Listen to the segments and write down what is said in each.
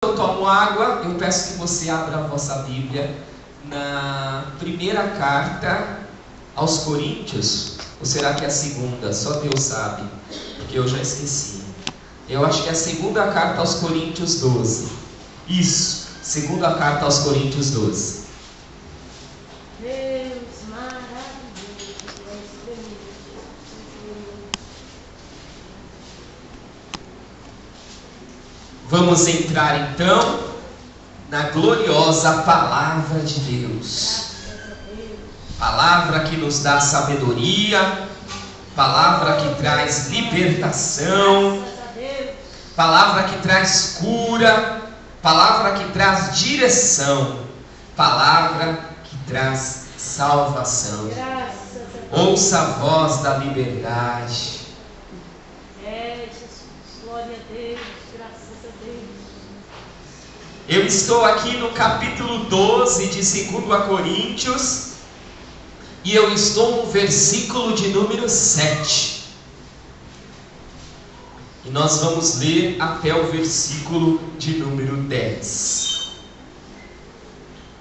Eu tomo água, eu peço que você abra a vossa Bíblia na primeira carta aos Coríntios, ou será que é a segunda? Só Deus sabe, porque eu já esqueci. Eu acho que é a segunda carta aos Coríntios 12. Isso, segunda carta aos Coríntios 12. Deus maravilhoso. Vamos entrar então na gloriosa palavra de Deus. Palavra que nos dá sabedoria, palavra que traz libertação, palavra que traz cura, palavra que traz direção, palavra que traz salvação. Ouça a voz da liberdade. Glória a Deus, graças a Deus. Eu estou aqui no capítulo 12 de 2 Coríntios e eu estou no versículo de número 7. E nós vamos ler até o versículo de número 10.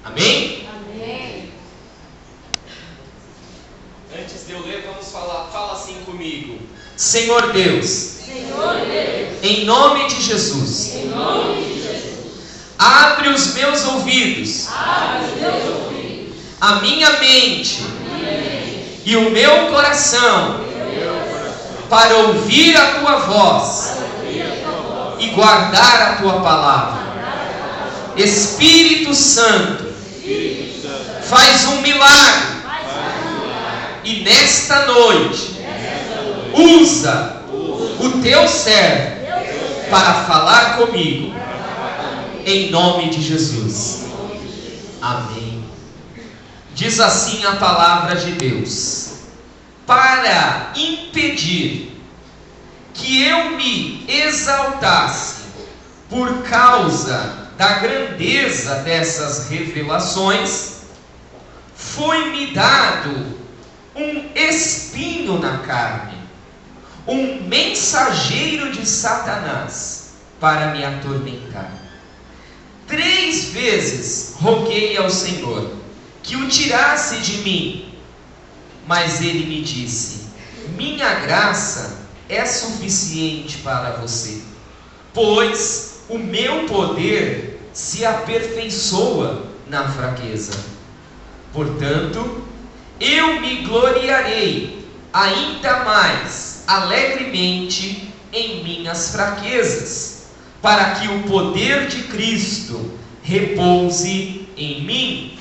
Amém? Amém. Antes de eu ler, vamos falar. Fala assim comigo. Senhor Deus, Senhor Deus, em nome de Jesus, em nome de Jesus, abre os meus ouvidos, abre os meus ouvidos, a minha mente e o meu coração para ouvir a tua voz e guardar a tua palavra. Espírito Santo, faz um milagre e nesta noite usa o teu servo para falar comigo, em nome de Jesus. Amém. Diz assim a palavra de Deus: para impedir que eu me exaltasse por causa da grandeza dessas revelações, foi-me dado um espinho na carne, um mensageiro de Satanás para me atormentar. 3 vezes roguei ao Senhor que o tirasse de mim, mas ele me disse: minha graça é suficiente para você, pois o meu poder se aperfeiçoa na fraqueza. Portanto, eu me gloriarei ainda mais alegremente em minhas fraquezas, para que o poder de Cristo repouse em mim.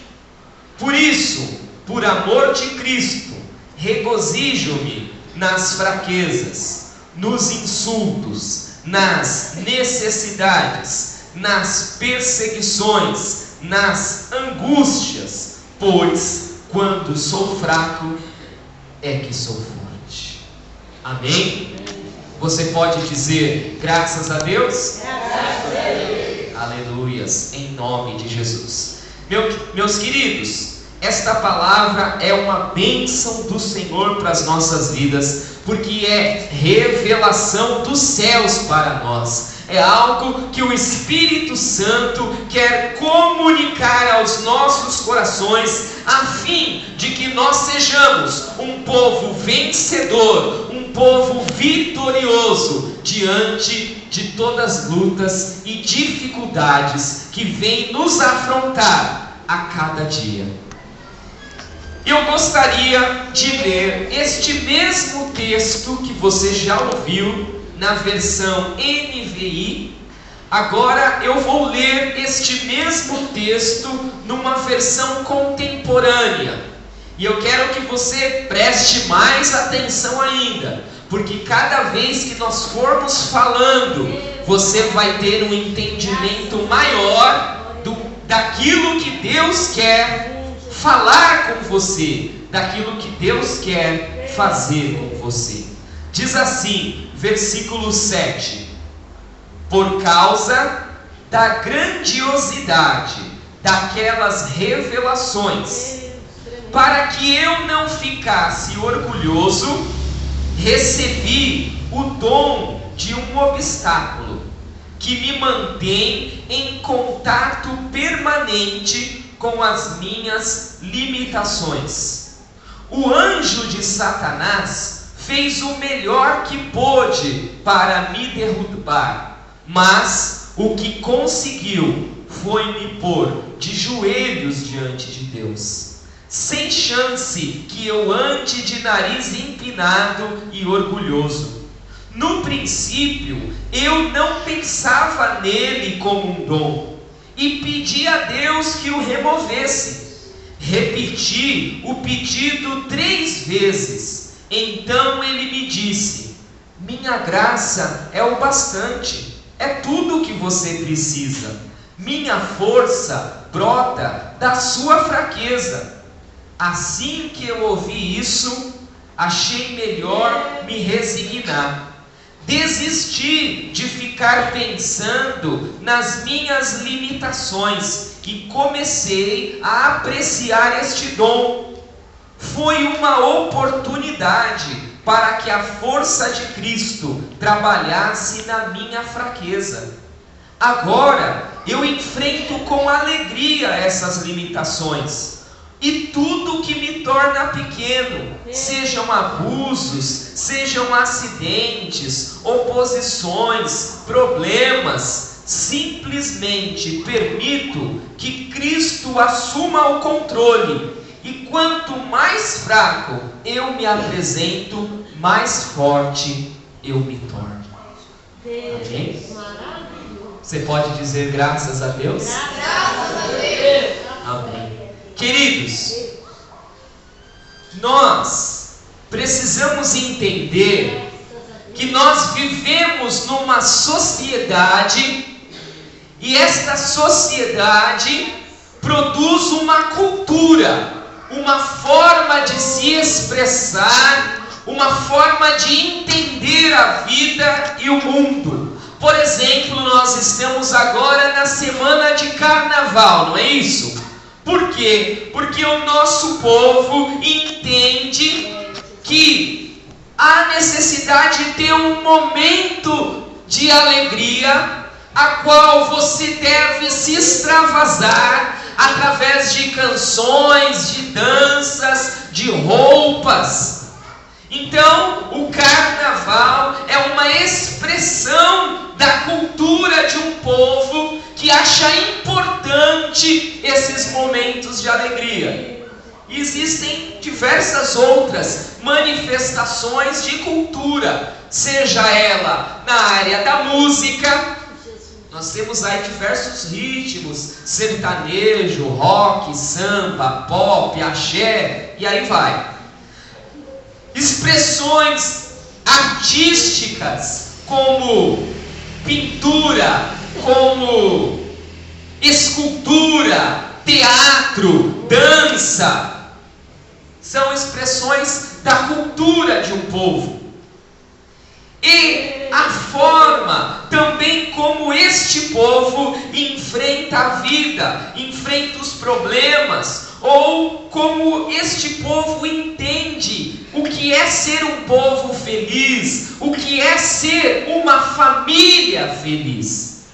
Por isso, por amor de Cristo, regozijo-me nas fraquezas, nos insultos, nas necessidades, nas perseguições, nas angústias, pois quando sou fraco é que sou forte. Amém? Você pode dizer graças a Deus? Graças a Deus. Aleluias, em nome de Jesus. Meus queridos, esta palavra é uma bênção do Senhor para as nossas vidas, porque é revelação dos céus para nós. É algo que o Espírito Santo quer comunicar aos nossos corações, a fim de que nós sejamos um povo vencedor, um povo vitorioso diante de todas as lutas e dificuldades que vêm nos afrontar a cada dia. Eu gostaria de ler este mesmo texto que você já ouviu na versão NVI. Agora eu vou ler este mesmo texto numa versão contemporânea. E eu quero que você preste mais atenção ainda, porque cada vez que nós formos falando, você vai ter um entendimento maior daquilo que Deus quer falar com você, daquilo que Deus quer fazer com você. Diz assim, versículo 7: por causa da grandiosidade daquelas revelações, para que eu não ficasse orgulhoso, recebi o dom de um obstáculo, que me mantém em contato permanente com as minhas limitações. O anjo de Satanás fez o melhor que pôde para me derrubar, mas o que conseguiu foi me pôr de joelhos diante de Deus, sem chance que eu ande de nariz empinado e orgulhoso. No princípio, eu não pensava nele como um dom, e pedi a Deus que o removesse. Repeti o pedido 3 vezes. Então ele me disse: minha graça é o bastante, é tudo o que você precisa. Minha força brota da sua fraqueza. Assim que eu ouvi isso, achei melhor me resignar. Desisti de ficar pensando nas minhas limitações e comecei a apreciar este dom. Foi uma oportunidade para que a força de Cristo trabalhasse na minha fraqueza. Agora eu enfrento com alegria essas limitações. E tudo que me torna pequeno, sejam abusos, sejam acidentes, oposições, problemas, simplesmente permito que Cristo assuma o controle. E quanto mais fraco eu me apresento, mais forte eu me torno. Amém? Você pode dizer graças a Deus? Graças a Deus. Amém. Queridos, nós precisamos entender que nós vivemos numa sociedade, e esta sociedade produz uma cultura, uma forma de se expressar, uma forma de entender a vida e o mundo. Por exemplo, nós estamos agora na semana de carnaval, não é isso? Por quê? Porque o nosso povo entende que há necessidade de ter um momento de alegria, a qual você deve se extravasar através de canções, de danças, de roupas. Então, o carnaval é uma expressão da cultura de um povo que acha importante esses momentos de alegria. Existem diversas outras manifestações de cultura, seja ela na área da música. Nós temos aí diversos ritmos: sertanejo, rock, samba, pop, axé, e aí vai. Expressões artísticas como pintura, como escultura, teatro, dança, são expressões da cultura de um povo. E a forma também como este povo enfrenta a vida, enfrenta os problemas, ou como este povo entende o que é ser um povo feliz, o que é ser uma família feliz.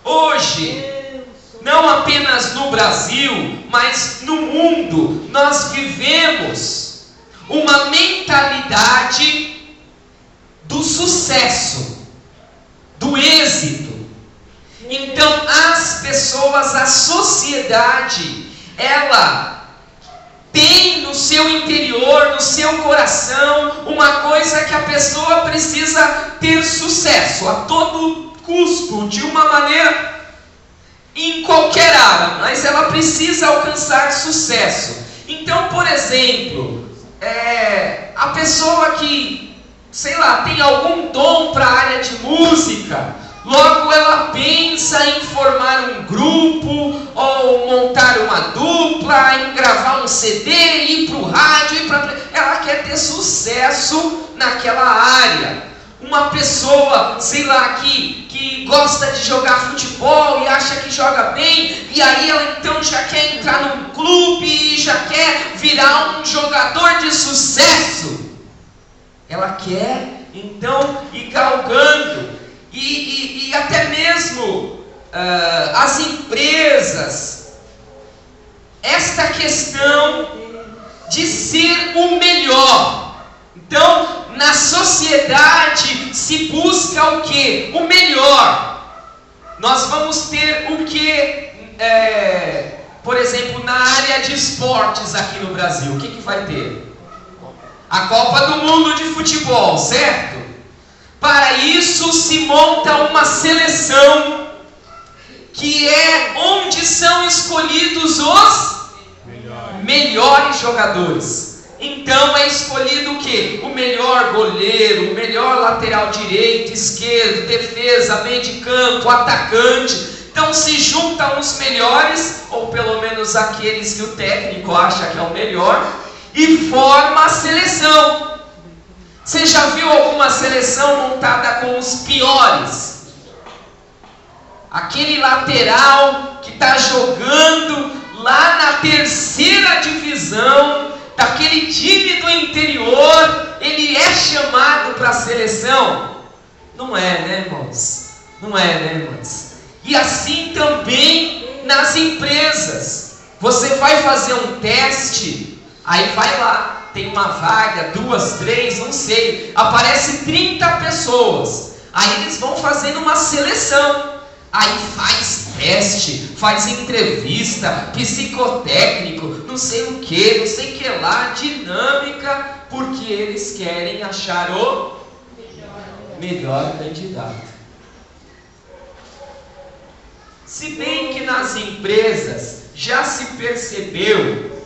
Hoje, não apenas no Brasil, mas no mundo, nós vivemos uma mentalidade do sucesso, do êxito. Então as pessoas, a sociedade, ela tem no seu interior, no seu coração, uma coisa que a pessoa precisa ter sucesso a todo custo, de uma maneira, em qualquer área, mas ela precisa alcançar sucesso. Então, por exemplo, a pessoa que, sei lá, tem algum dom para a área de música, logo ela pensa em formar um grupo, ou montar uma dupla, em gravar um CD, ir para o rádio, ela quer ter sucesso naquela área. Uma pessoa, sei lá, que gosta de jogar futebol e acha que joga bem, e aí ela então já quer entrar num clube e já quer virar um jogador de sucesso. Ela quer então ir galgando. e até mesmo as empresas, esta questão de ser o melhor. Então, na sociedade se busca o quê? O melhor. Nós vamos ter o quê? Por exemplo, na área de esportes aqui no Brasil, o que vai ter? A Copa do Mundo de futebol, certo? Para isso se monta uma seleção, que é onde são escolhidos os melhores jogadores. Então é escolhido o quê? O melhor goleiro, o melhor lateral direito, esquerdo, defesa, meio de campo, atacante. Então se juntam os melhores, ou pelo menos aqueles que o técnico acha que é o melhor, e forma a seleção. Você já viu alguma seleção montada com os piores? Aquele lateral que está jogando lá na terceira divisão, daquele time do interior, ele é chamado para a seleção? Não é, né, irmãos? Não é, né, irmãos? E assim também nas empresas. Você vai fazer um teste, aí vai lá, tem uma vaga, 2, 3, não sei, aparece 30 pessoas. Aí eles vão fazendo uma seleção. Aí faz teste, faz entrevista, psicotécnico, não sei o que, não sei o que lá, dinâmica, porque eles querem achar o melhor candidato. Se bem que nas empresas já se percebeu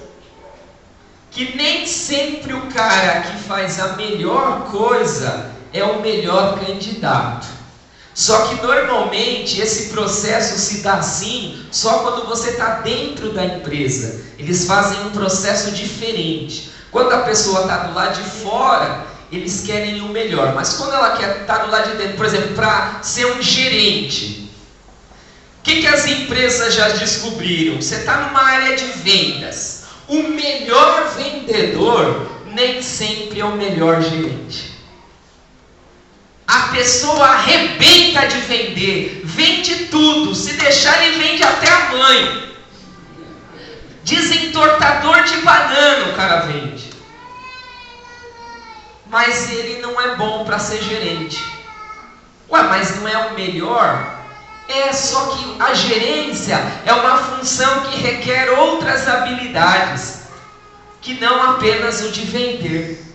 que nem sempre o cara que faz a melhor coisa é o melhor candidato. Só que normalmente esse processo se dá assim só quando você está dentro da empresa. Eles fazem um processo diferente. Quando a pessoa está do lado de fora, eles querem o melhor. Mas quando ela quer estar do lado de dentro, por exemplo, para ser um gerente, o que as empresas já descobriram? Você está numa área de vendas. O melhor vendedor nem sempre é o melhor gerente. A pessoa arrebenta de vender, vende tudo, se deixar ele vende até a mãe. Desentortador de banana o cara vende. Mas ele não é bom para ser gerente. Ué, mas não é o melhor? Só que a gerência é uma função que requer outras habilidades, que não apenas o de vender.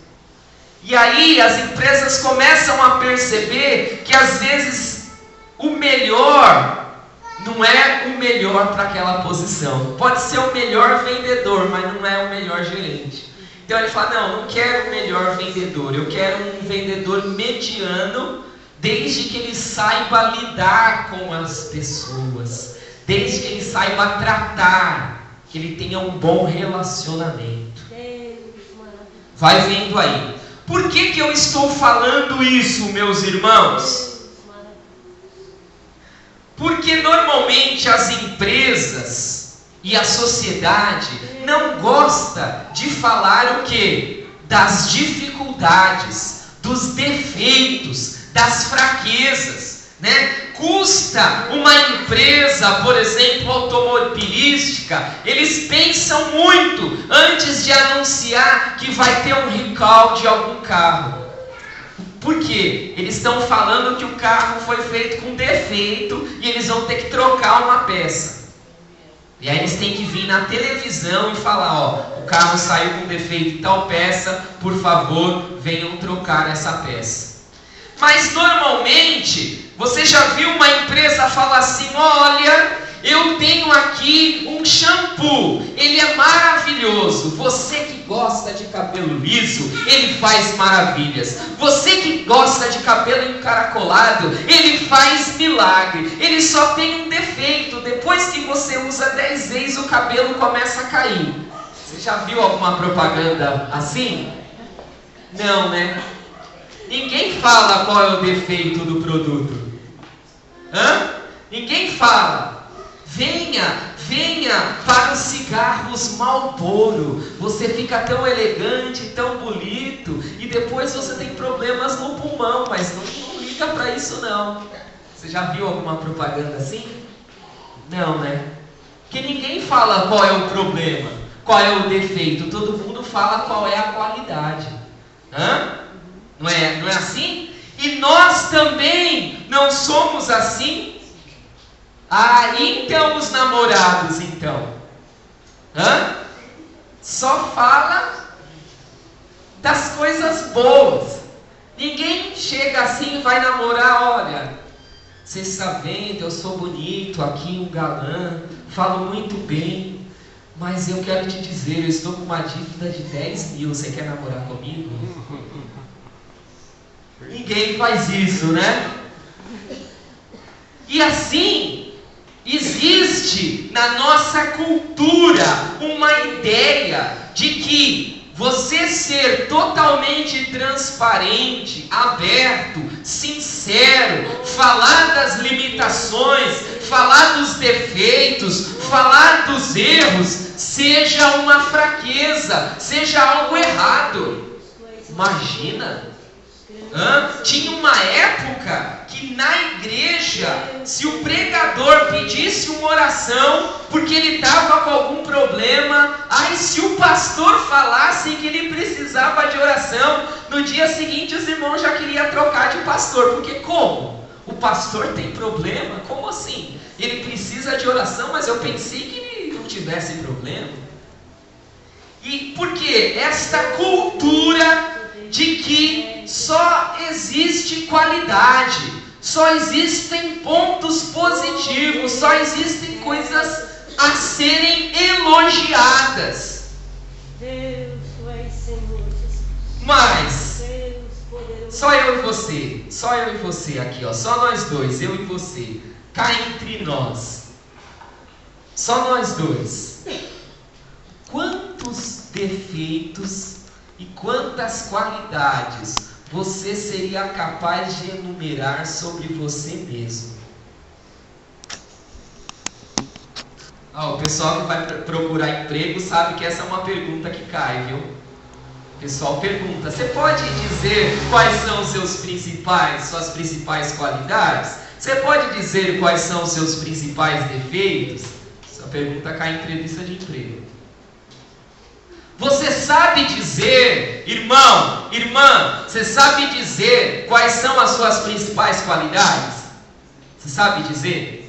E aí as empresas começam a perceber que às vezes o melhor não é o melhor para aquela posição. Pode ser o melhor vendedor, mas não é o melhor gerente. Então ele fala, não quero o melhor vendedor, eu quero um vendedor mediano, desde que ele saiba lidar com as pessoas, desde que ele saiba tratar, que ele tenha um bom relacionamento. Vai vendo aí. Por que eu estou falando isso, meus irmãos? Porque normalmente as empresas e a sociedade não gosta de falar o quê? Das dificuldades, dos defeitos, das fraquezas, né? Custa uma empresa, por exemplo, automobilística, eles pensam muito antes de anunciar que vai ter um recall de algum carro. Por quê? Eles estão falando que o carro foi feito com defeito e eles vão ter que trocar uma peça. E aí eles têm que vir na televisão e falar, o carro saiu com defeito em tal peça, por favor, venham trocar essa peça. Mas normalmente, você já viu uma empresa falar assim, olha, eu tenho aqui um shampoo, ele é maravilhoso, você que gosta de cabelo liso, ele faz maravilhas, você que gosta de cabelo encaracolado, ele faz milagre, ele só tem um defeito, depois que você usa 10 vezes o cabelo começa a cair. Você já viu alguma propaganda assim? Não, né? Ninguém fala qual é o defeito do produto. Ninguém fala. Venha para os cigarros Marlboro. Você fica tão elegante, tão bonito, e depois você tem problemas no pulmão, mas não liga para isso não. Você já viu alguma propaganda assim? Não, né? Porque ninguém fala qual é o problema, qual é o defeito. Todo mundo fala qual é a qualidade. Não é assim? E nós também não somos assim? Então os namorados, então. Só fala das coisas boas. Ninguém chega assim e vai namorar, olha, você está vendo, eu sou bonito aqui, um galã, falo muito bem, mas eu quero te dizer, eu estou com uma dívida de 10 mil, você quer namorar comigo? Ninguém faz isso, né? E assim, existe na nossa cultura uma ideia de que você ser totalmente transparente, aberto, sincero, falar das limitações, falar dos defeitos, falar dos erros, seja uma fraqueza, seja algo errado. Imagina! Tinha uma época que na igreja, se o pregador pedisse uma oração porque ele estava com algum problema, se o pastor falasse que ele precisava de oração, no dia seguinte os irmãos já queriam trocar de pastor. Porque como? O pastor tem problema? Como assim? Ele precisa de oração, mas eu pensei que ele não tivesse problema. E por quê? Esta cultura de que só existe qualidade, só existem pontos positivos, só existem coisas a serem elogiadas. Mas só eu e você aqui, só nós dois, eu e você, cá entre nós, só nós dois. Quantos defeitos e quantas qualidades você seria capaz de enumerar sobre você mesmo? O pessoal que vai procurar emprego sabe que essa é uma pergunta que cai, viu? O pessoal pergunta: você pode dizer quais são os suas principais qualidades? Você pode dizer quais são os seus principais defeitos? Essa pergunta cai em entrevista de emprego. Você sabe dizer, irmão, irmã, você sabe dizer quais são as suas principais qualidades? Você sabe dizer?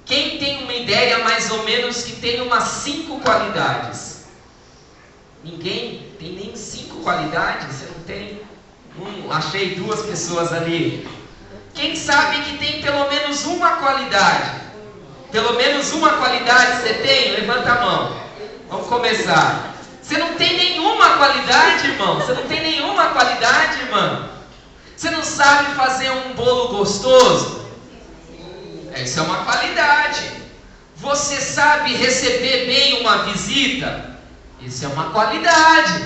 Quem tem uma ideia mais ou menos que tem umas 5 qualidades? Ninguém tem nem 5 qualidades? Você não tem? Achei 2 pessoas ali. Quem sabe que tem pelo menos uma qualidade? Pelo menos uma qualidade você tem? Levanta a mão. Vamos começar. Você não tem nenhuma qualidade, irmão? Você não tem nenhuma qualidade, irmã? Você não sabe fazer um bolo gostoso? Isso é uma qualidade. Você sabe receber bem uma visita? Isso é uma qualidade.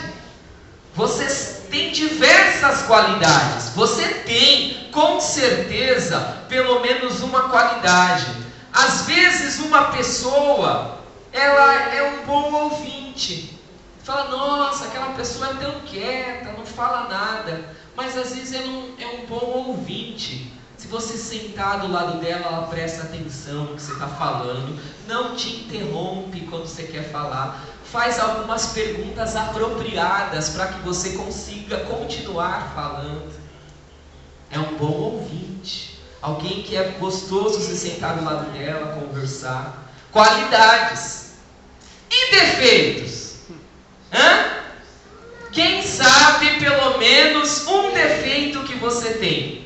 Você tem diversas qualidades. Você tem, com certeza, pelo menos uma qualidade. Às vezes uma pessoa, ela é um bom ouvinte. Fala, nossa, aquela pessoa é tão quieta, não fala nada. Mas às vezes é um bom ouvinte. Se você sentar do lado dela, ela presta atenção no que você está falando, não te interrompe quando você quer falar, faz algumas perguntas apropriadas para que você consiga continuar falando. É um bom ouvinte, alguém que é gostoso se sentar do lado dela, conversar. Qualidades. E defeitos? Quem sabe pelo menos um defeito que você tem?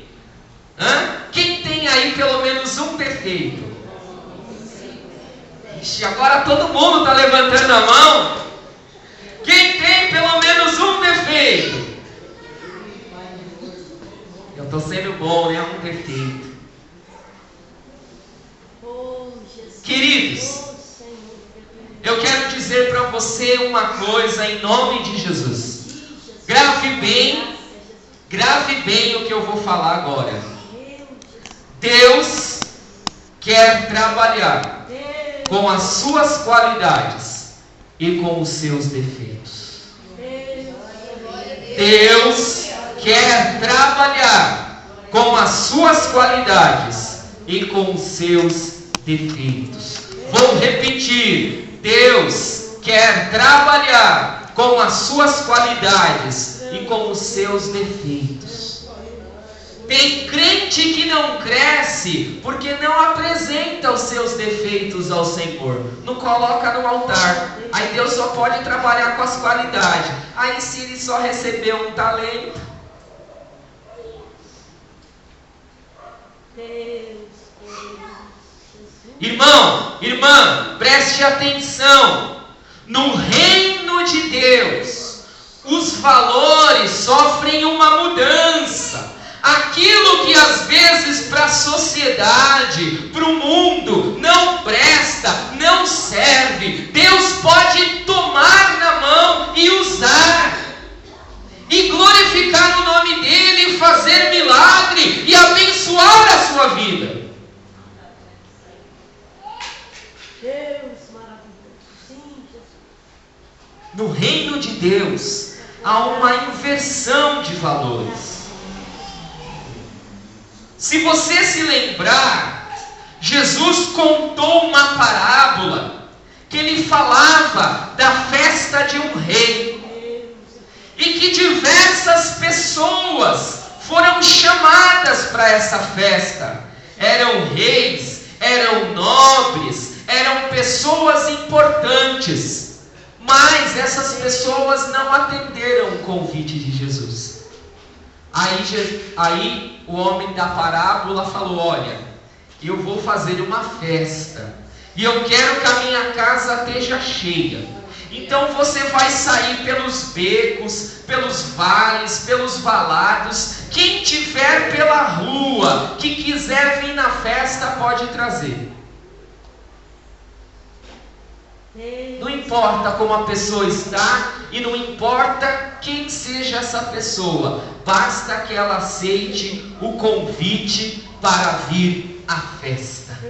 Quem tem aí pelo menos um defeito? Ixi, agora todo mundo está levantando a mão. Quem tem pelo menos um defeito? Eu estou sendo bom, né? Um defeito. Queridos, eu quero dizer para você uma coisa em nome de Jesus. Grave bem o que eu vou falar agora. Deus quer trabalhar com as suas qualidades e com os seus defeitos. Deus quer trabalhar com as suas qualidades e com os seus defeitos. Vou repetir: Deus quer trabalhar com as suas qualidades e com os seus defeitos. Tem crente que não cresce porque não apresenta os seus defeitos ao Senhor, não coloca no altar. Aí Deus só pode trabalhar com as qualidades. Aí se ele só recebeu um talento, irmão, irmã, preste atenção. No reino de Deus, os valores sofrem uma mudança. Aquilo que às vezes para a sociedade, para o mundo, não presta, não serve, Deus pode tomar na mão e usar, e glorificar o nome dEle, fazer milagre e abençoar a sua vida. Deus maravilhoso. Sim, Jesus. No reino de Deus há uma inversão de valores. Se você se lembrar, Jesus contou uma parábola que ele falava da festa de um rei, e que diversas pessoas foram chamadas para essa festa. Eram reis, eram nobres, eram pessoas importantes, mas essas pessoas não atenderam o convite de Jesus. Aí o homem da parábola falou: olha, eu vou fazer uma festa, e eu quero que a minha casa esteja cheia. Então você vai sair pelos becos, pelos vales, pelos valados. Quem tiver pela rua, que quiser vir na festa, pode trazer. Não importa como a pessoa está, e não importa quem seja essa pessoa, basta que ela aceite o convite para vir à festa.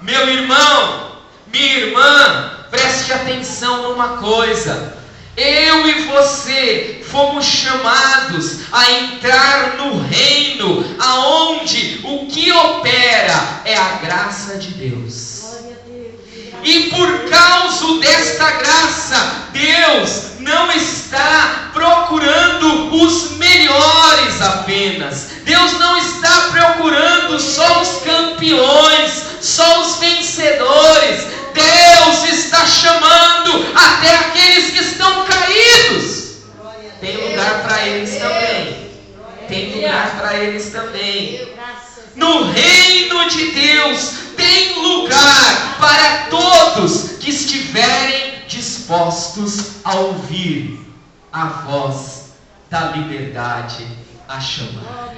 Meu irmão, minha irmã, preste atenção numa coisa: eu e você fomos chamados a entrar no reino, aonde o que opera é a graça de Deus. E por causa desta graça, Deus não está procurando os melhores apenas. Deus não está procurando só os campeões, só os vencedores. Deus está chamando até aqueles que estão caídos. Tem lugar para eles também. Tem lugar para eles também. No reino de Deus tem lugar para todos que estiverem dispostos a ouvir a voz da liberdade a chamar.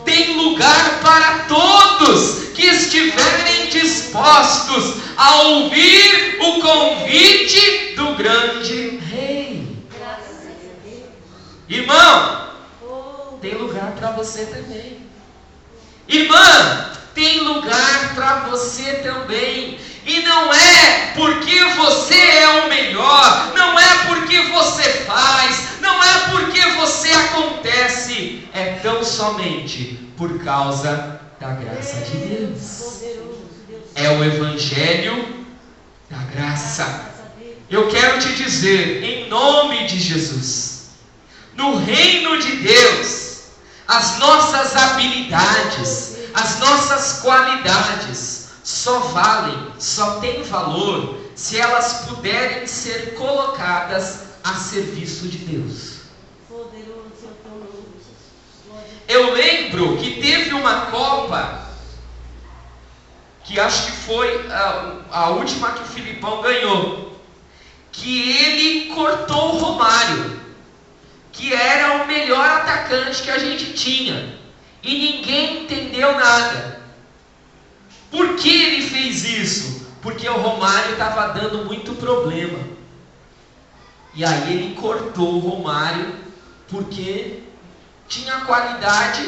Tem lugar para todos que estiverem dispostos a ouvir o convite do grande Rei. Irmão, tem lugar para você também. Irmã, tem lugar para você também. E não é porque você é o melhor, não é porque você faz, não é porque você acontece, é tão somente por causa da graça de Deus. É o evangelho da graça. Eu quero te dizer, em nome de Jesus, no reino de Deus, as nossas habilidades, as nossas qualidades só valem, só têm valor se elas puderem ser colocadas a serviço de Deus. Eu lembro que teve uma Copa, que acho que foi a última que o Filipão ganhou, que ele cortou o Romário, que era o melhor atacante que a gente tinha, e ninguém entendeu nada. Por que ele fez isso? Porque o Romário estava dando muito problema, e aí ele cortou o Romário, porque tinha qualidade,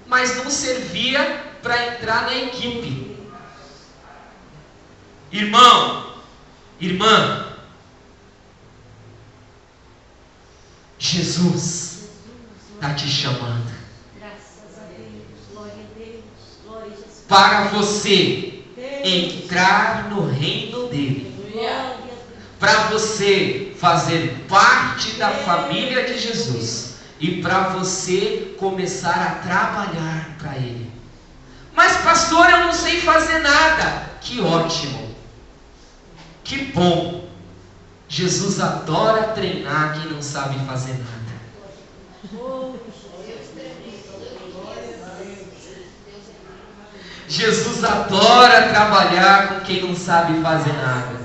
mas não servia para entrar na equipe. Irmão, irmã, Jesus está te chamando. para você entrar no reino dele, para você fazer parte da família de Jesus e para você começar a trabalhar para ele. Mas pastor, eu não sei fazer nada. Que ótimo, que bom. Jesus adora treinar quem não sabe fazer nada. Jesus adora trabalhar com quem não sabe fazer nada.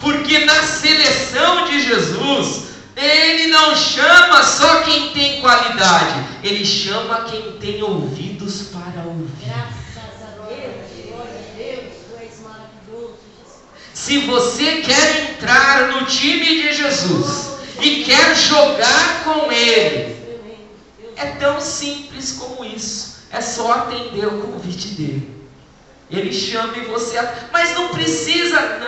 Porque na seleção de Jesus, Ele não chama só quem tem qualidade, Ele chama quem tem ouvidos para ouvir. Graças a Deus, glória a Deus, Tu és maravilhoso, Jesus. Se você quer entrar no time de Jesus e quer jogar com Ele, é tão simples como isso. É só atender o convite dele. Ele chama e você... Mas não precisa,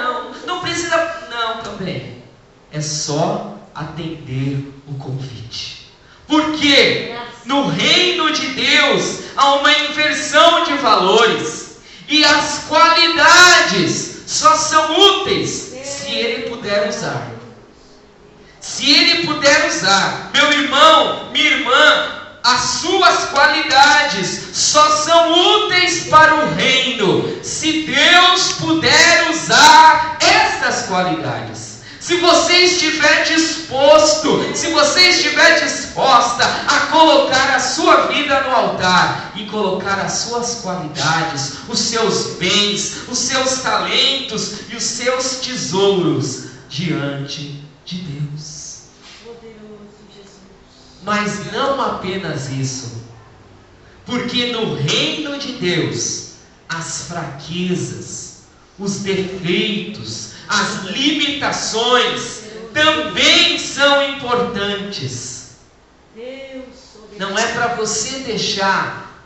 não precisa, não também. É só atender o convite. Porque no reino de Deus há uma inversão de valores. E as qualidades só são úteis se Ele puder usar. Se Ele puder usar, meu irmão, minha irmã, as suas qualidades só são úteis para o reino se Deus puder usar essas qualidades. Se você estiver disposto, se você estiver disposta a colocar a sua vida no altar e colocar as suas qualidades, os seus bens, os seus talentos e os seus tesouros diante de Deus. Mas não apenas isso, porque no reino de Deus, as fraquezas, os defeitos, as limitações também são importantes. Não é para você deixar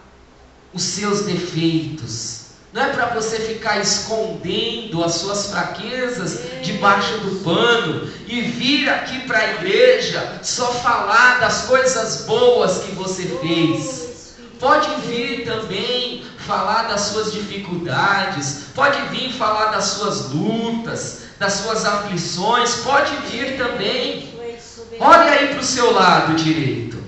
os seus defeitos, não é para você ficar escondendo as suas fraquezas debaixo do pano e vir aqui para a igreja só falar das coisas boas que você fez. Pode vir também falar das suas dificuldades, pode vir falar das suas lutas, das suas aflições, pode vir também. Olha aí para o seu lado direito.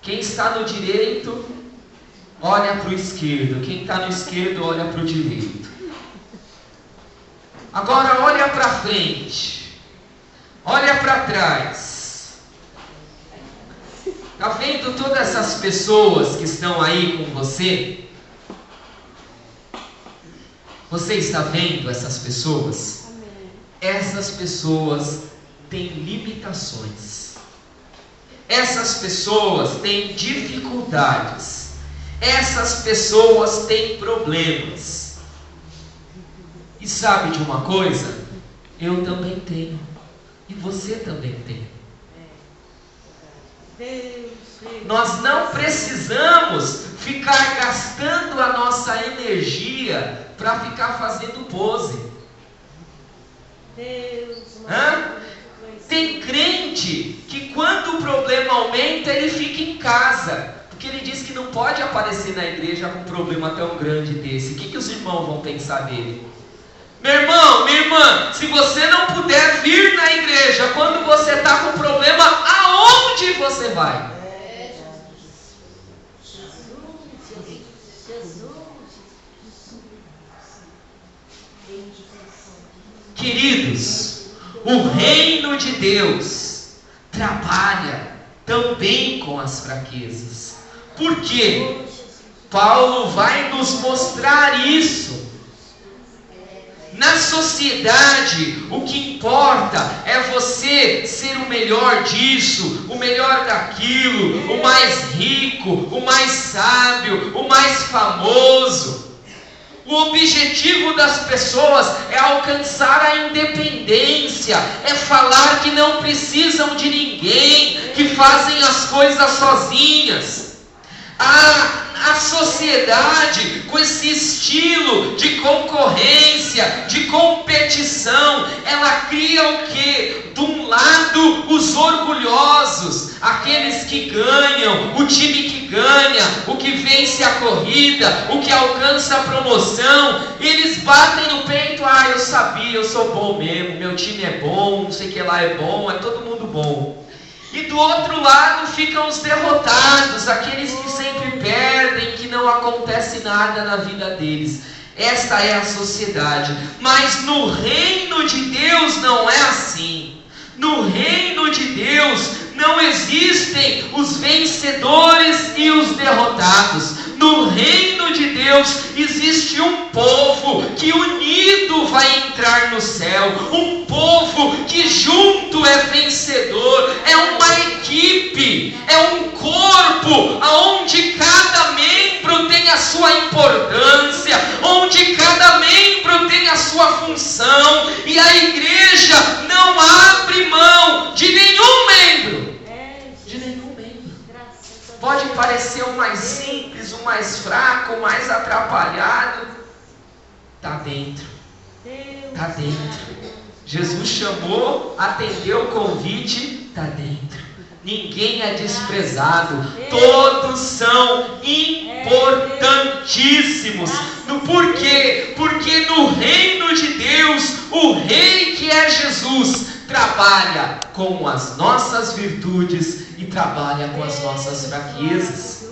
Quem está no direito, olha para o esquerdo. Quem está no esquerdo, olha para o direito. Agora olha para frente. Olha para trás. Está vendo todas essas pessoas que estão aí com você? Você está vendo essas pessoas? Essas pessoas têm limitações. Essas pessoas têm dificuldades. Essas pessoas têm problemas. E sabe de uma coisa? Eu também tenho. E você também tem. Nós não precisamos ficar gastando a nossa energia para ficar fazendo pose. Tem crente que quando o problema aumenta, ele fica em casa. Porque ele diz que não pode aparecer na igreja com um problema tão grande desse. O que os irmãos vão pensar dele? Meu irmão, minha irmã, se você não puder vir na igreja quando você está com problema, aonde você vai? Queridos, o reino de Deus trabalha também com as fraquezas. Por quê? Paulo vai nos mostrar isso. Na sociedade, o que importa é você ser o melhor disso, o melhor daquilo, o mais rico, o mais sábio, o mais famoso. O objetivo das pessoas é alcançar a independência, é falar que não precisam de ninguém, que fazem as coisas sozinhas. A sociedade, com esse estilo de concorrência, de competição. Ela cria o quê? De um lado, os orgulhosos, aqueles que ganham, o time que ganha, o que vence a corrida, o que alcança a promoção. Eles batem no peito: ah, eu sabia, eu sou bom mesmo, meu time é bom, não sei o que lá é bom, é todo mundo bom. E do outro lado ficam os derrotados, aqueles que sempre perdem, que não acontece nada na vida deles. Esta é a sociedade. Mas no reino de Deus não é assim. No reino de Deus não existem os vencedores e os derrotados. No reino de Deus existe um povo que unido vai entrar no céu. Um povo que junto é vencedor. É uma equipe, é um corpo onde cada membro tem a sua importância, onde cada membro tem a sua função. E a igreja não abre mão de nenhum membro. De nenhum membro. Pode parecer o mais simples, o mais fraco, o mais atrapalhado. Está dentro. Está dentro. Jesus chamou, atendeu o convite, está dentro. Ninguém é desprezado. Todos são importantíssimos. Por quê? Porque no reino de Deus, o rei que é Jesus trabalha com as nossas virtudes e trabalha com as nossas fraquezas.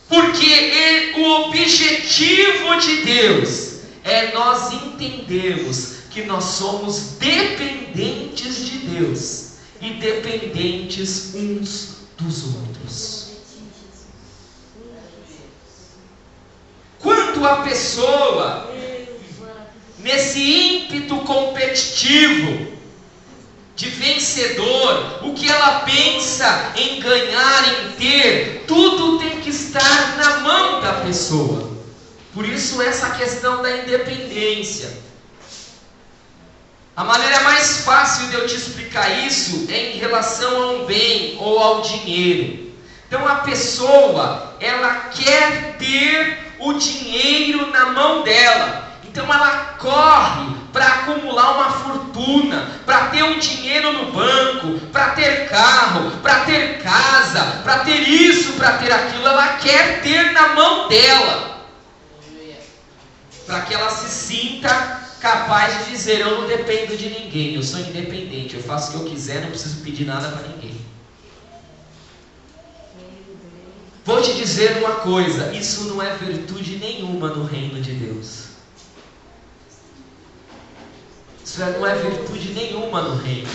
Porque o objetivo de Deus é nós entendermos que nós somos dependentes de Deus e dependentes uns dos outros. Quando a pessoa, nesse ímpeto competitivo, de vencedor, o que ela pensa em ganhar, em ter, tudo tem que estar na mão da pessoa. Por isso essa questão da independência. A maneira mais fácil de eu te explicar isso é em relação a um bem ou ao dinheiro. Então a pessoa, ela quer ter o dinheiro na mão dela. Então ela corre para acumular uma fortuna, para ter um dinheiro no banco, para ter carro, para ter casa, para ter isso, para ter aquilo. Ela quer ter na mão dela, para que ela se sinta capaz de dizer: eu não dependo de ninguém, eu sou independente, eu faço o que eu quiser, não preciso pedir nada para ninguém. Vou te dizer uma coisa: isso não é virtude nenhuma no reino de Deus. Isso não é virtude nenhuma no reino.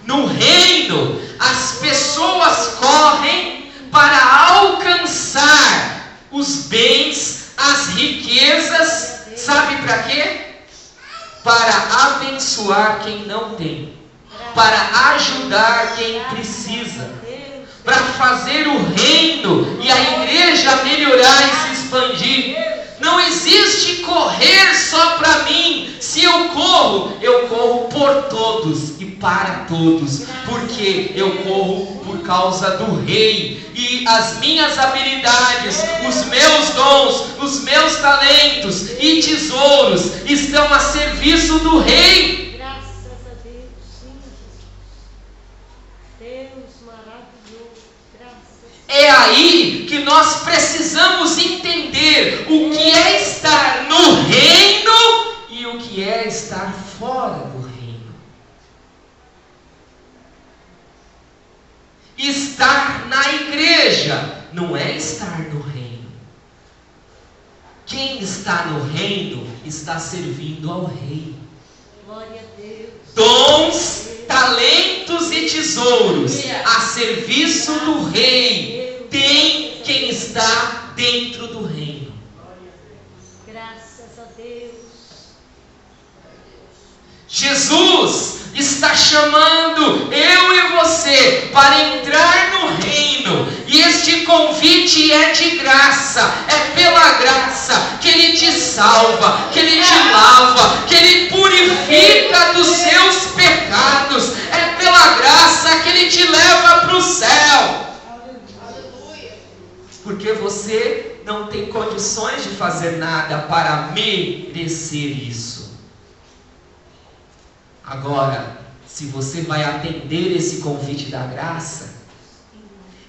No reino, as pessoas correm para alcançar os bens, as riquezas. Sabe para quê? Para abençoar quem não tem, para ajudar quem precisa, para fazer o reino e a igreja melhorar e se expandir. Não existe correr só para mim. Se eu corro por todos e para todos, porque eu corro por causa do rei. E as minhas habilidades, os meus dons, os meus talentos e tesouros estão a serviço do rei. Graças a Deus, sim. Deus maravilhoso. É aí que nós precisamos entender o que é estar no reino e o que é estar fora do reino. Estar na igreja não é estar no reino. Quem está no reino está servindo ao rei. Glória a Deus. Dons, talentos e tesouros a serviço do rei. Tem quem está dentro do reino. Graças a Deus. Jesus está chamando eu e você para entrar no reino. E este convite é de graça. É pela graça que Ele te salva, que Ele te lava, que Ele purifica dos seus pecados. É pela graça que Ele te leva para o céu. porque você não tem condições de fazer nada para merecer isso. Agora, se você vai atender esse convite da graça,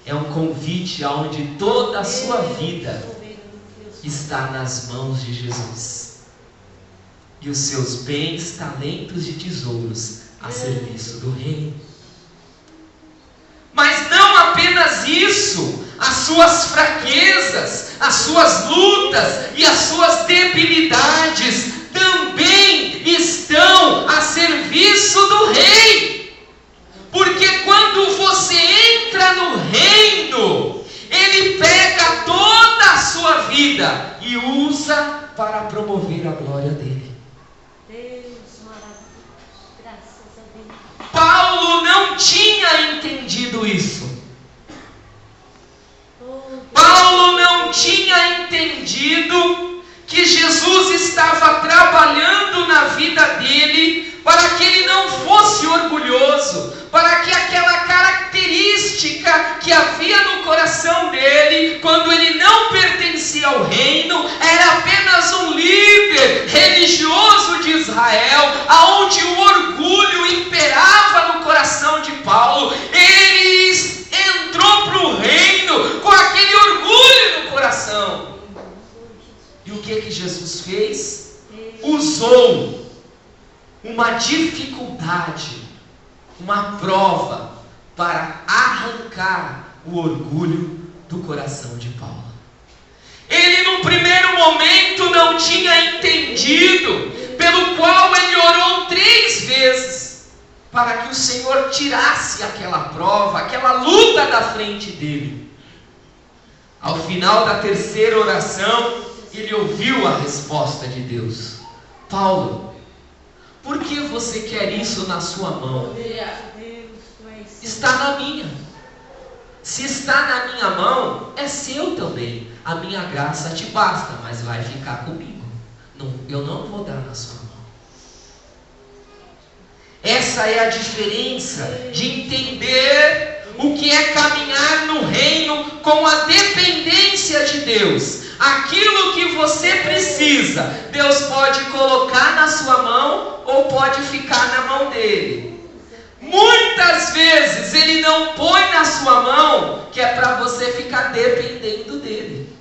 é um convite onde toda a sua vida está nas mãos de Jesus. E os seus bens, talentos e tesouros a serviço do reino. Mas não apenas isso, as suas fraquezas, as suas lutas e as suas debilidades também estão a serviço do rei. Porque quando você entra no reino, ele pega toda a sua vida e usa para promover a glória dele. Paulo não tinha entendido isso. Paulo não tinha entendido que Jesus estava trabalhando na vida dele para que ele não fosse orgulhoso, para que aquela característica que havia no coração dele, quando ele não pertencia ao reino, era apenas um líder religioso de Israel, aonde o orgulho imperava no coração de Paulo. Ele entrou para o reino com aquele orgulho no coração. E o que Jesus fez? Usou uma dificuldade, uma prova, para arrancar o orgulho do coração de Paulo. Ele, no primeiro momento, não tinha entendido, pelo qual ele orou 3 vezes, para que o Senhor tirasse aquela prova, aquela luta da frente dele. Ao final da 3ª oração, ele ouviu a resposta de Deus: Paulo, por que você quer isso na sua mão? Está na minha. Se está na minha mão, é seu também. A minha graça te basta, mas vai ficar comigo. Eu não vou dar na sua mão. Essa é a diferença de entender o que é caminhar no reino com a dependência de Deus. Aquilo que você precisa, Deus pode colocar na sua mão ou pode ficar na mão dele. Muitas vezes ele não põe na sua mão, que é para você ficar dependendo dele.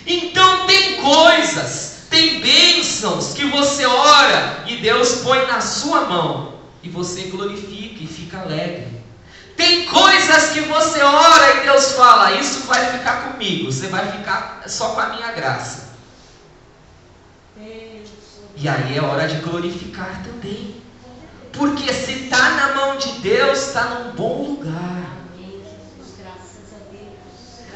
Então tem coisas, tem bênçãos que você ora e Deus põe na sua mão e você glorifica e fica alegre. Tem coisas que você ora e Deus fala: isso vai ficar comigo, você vai ficar só com a minha graça. E aí é hora de glorificar também. Porque se está na mão de Deus, está num bom lugar.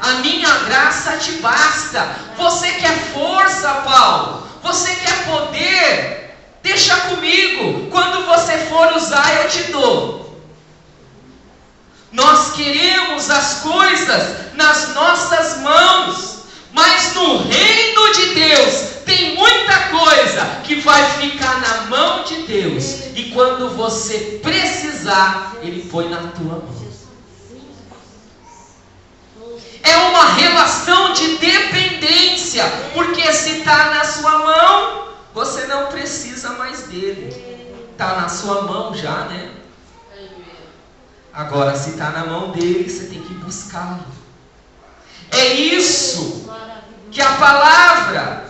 A minha graça te basta. Você quer força, Paulo? Você quer poder? Deixa comigo. Quando você for usar, eu te dou. Nós queremos as coisas nas nossas mãos, mas no reino de Deus tem muita coisa que vai ficar na mão de Deus, e quando você precisar, Ele põe na tua mão. É uma relação de dependência, porque se está na sua mão, você não precisa mais dele. Está na sua mão já, né? Agora, se está na mão dele, você tem que buscá-lo. É isso que a palavra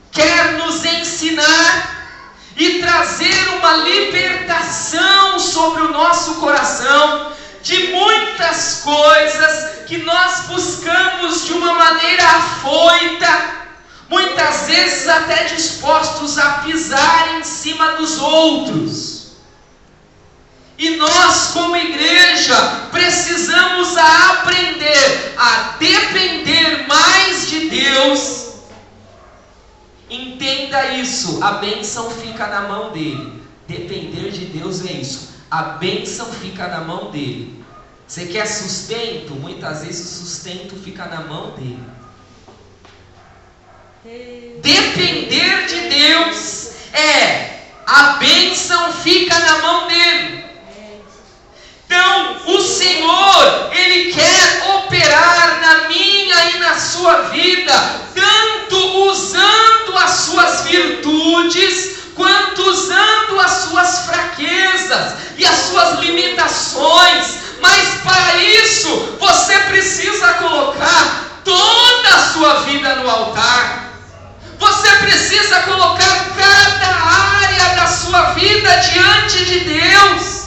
quer nos ensinar e trazer uma libertação sobre o nosso coração de muitas coisas que nós buscamos de uma maneira afoita, muitas vezes até dispostos a pisar em cima dos outros. E nós, como igreja, precisamos aprender a depender mais de Deus. Entenda isso, a bênção fica na mão dele. Depender de Deus é isso, a bênção fica na mão dele. Você quer sustento? Muitas vezes o sustento fica na mão dele. Depender de Deus a bênção fica na mão dele. Então Então, o Senhor, Ele quer operar na minha e na sua vida, tanto usando as suas virtudes, quanto usando as suas fraquezas e as suas limitações. Mas para isso, você precisa colocar toda a sua vida no altar. Você precisa colocar cada área da sua vida diante de Deus.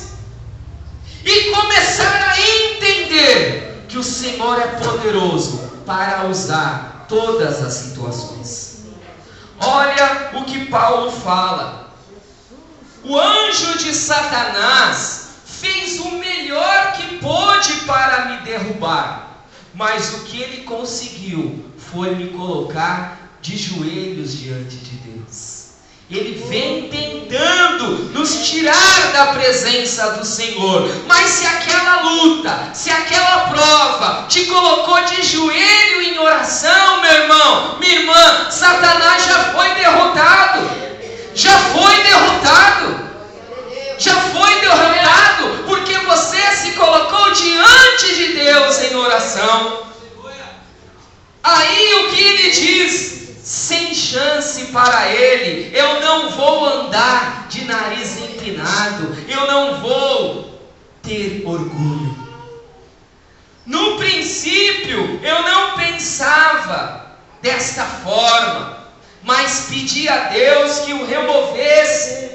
E começar a entender que o Senhor é poderoso para usar todas as situações. Olha o que Paulo fala. O anjo de Satanás fez o melhor que pôde para me derrubar, mas o que ele conseguiu foi me colocar de joelhos diante de Deus. Ele vem tentando nos tirar da presença do Senhor. Mas se aquela luta, se aquela prova te colocou de joelho em oração, meu irmão, minha irmã, Satanás já foi derrotado. Já foi derrotado. Já foi derrotado, porque você se colocou diante de Deus em oração. Aí o que ele diz? Sem chance para ele. Eu não vou andar de nariz empinado. Eu não vou ter orgulho. No princípio, eu não pensava desta forma, mas pedi a Deus que o removesse.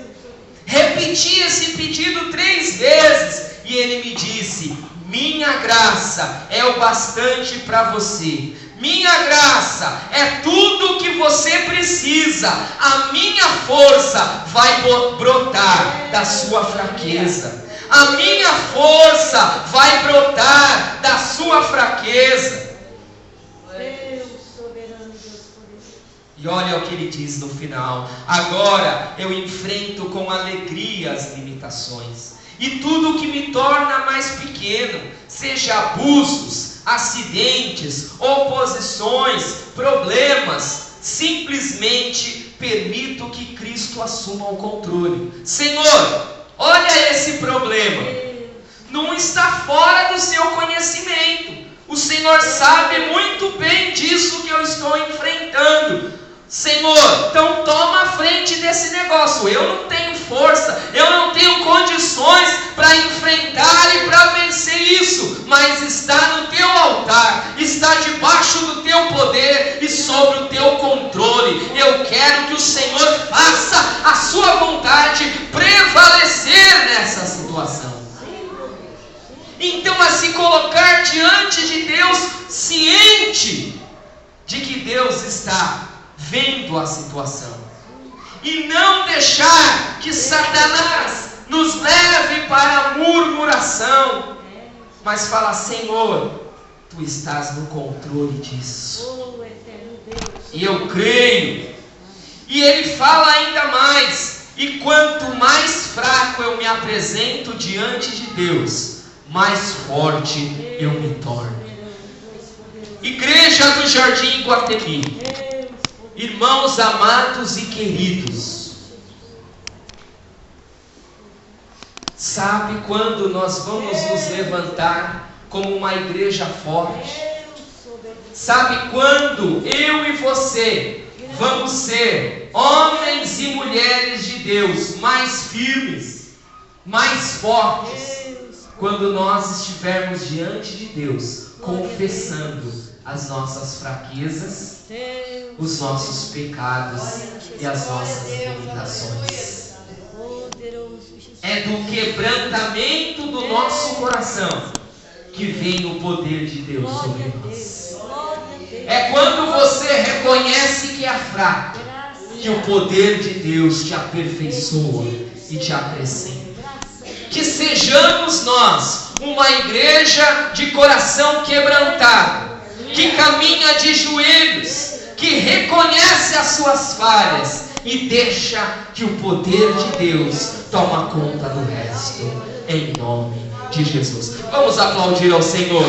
Repeti esse pedido 3 vezes e ele me disse: minha graça é o bastante para você. Minha graça é tudo o que você precisa. A minha força vai brotar da sua fraqueza. A minha força vai brotar da sua fraqueza. E olha o que ele diz no final: agora eu enfrento com alegria as limitações. E tudo o que me torna mais pequeno, seja abusos, acidentes, oposições, problemas, simplesmente permito que Cristo assuma o controle. Senhor, olha esse problema. Não está fora do seu conhecimento. O Senhor sabe muito bem disso que eu estou enfrentando. Senhor, então toma a frente desse negócio. Eu não tenho força, eu não tenho condições para enfrentar e para vencer isso, mas está no teu altar, está debaixo do teu poder e sobre o teu controle. Eu quero que o Senhor faça a sua vontade prevalecer nessa situação. Então, a se colocar diante de Deus, ciente de que Deus está vendo a situação, e não deixar que Satanás nos leve para a murmuração, mas falar: Senhor, Tu estás no controle disso, e eu creio. E ele fala ainda mais: e quanto mais fraco eu me apresento diante de Deus, mais forte eu me torno. Igreja do Jardim Iguatemi, irmãos amados e queridos, sabe quando nós vamos nos levantar como uma igreja forte? Sabe quando eu e você vamos ser homens e mulheres de Deus mais firmes, mais fortes? Quando nós estivermos diante de Deus, confessando as nossas fraquezas, os nossos pecados e as nossas limitações. É do quebrantamento do nosso coração que vem o poder de Deus sobre nós. É quando você reconhece que é fraco, que o poder de Deus te aperfeiçoa e te acrescenta. Que sejamos nós uma igreja de coração quebrantado, que caminha de joelhos, que reconhece as suas falhas e deixa que o poder de Deus toma conta do resto, em nome de Jesus. Vamos aplaudir ao Senhor,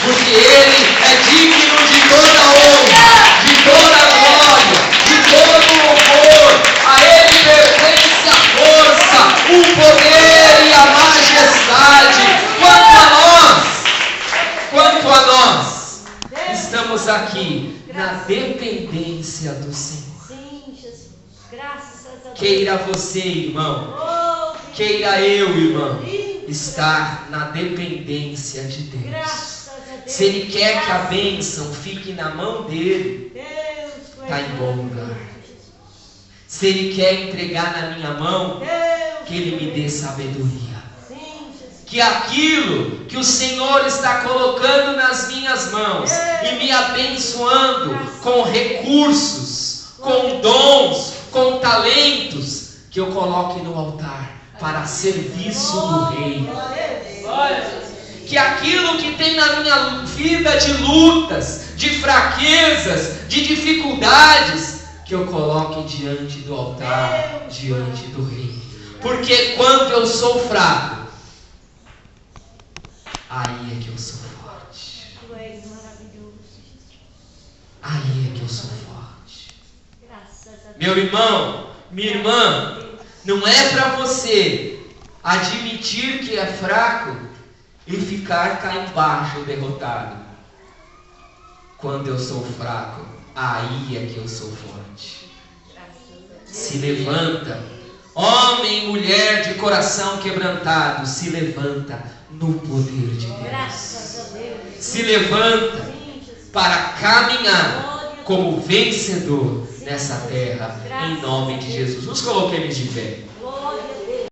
porque Ele é digno de toda honra, de toda glória, de todo louvor. A Ele pertence a força, o poder e a majestade. Quando na dependência do Senhor. Sim, Jesus. Graças a Deus. Queira você, irmão, Oh, queira eu, irmão, lindo. estar na dependência de Deus. Graças a Deus. Se Ele quer que a bênção fique na mão dele, Deus, tu está és em bom maravilhoso, lugar. Jesus. Se Ele quer entregar na minha mão, Deus, que Ele me tu dê és. sabedoria. Sim, Jesus. Que aquilo que o Senhor está colocando nas minhas mãos e me abençoando com recursos, com dons, com talentos, que eu coloque no altar para serviço do Reino. Que aquilo que tem na minha vida de lutas, de fraquezas, de dificuldades, que eu coloque diante do altar, diante do Reino. Porque quando eu sou fraco, aí é que eu sou forte. Tu és maravilhoso, Jesus. Aí é que eu sou forte. Graças a Deus. Meu irmão, minha irmã, não é para você admitir que é fraco e ficar cá embaixo derrotado. Quando eu sou fraco, aí é que eu sou forte. Se levanta, homem e mulher de coração quebrantado, se levanta no poder de Deus. Graças a Deus. Se levanta Sim, Jesus. para caminhar Glória a como vencedor nessa terra, em nome de Jesus. Nos coloquemos de pé. Deus.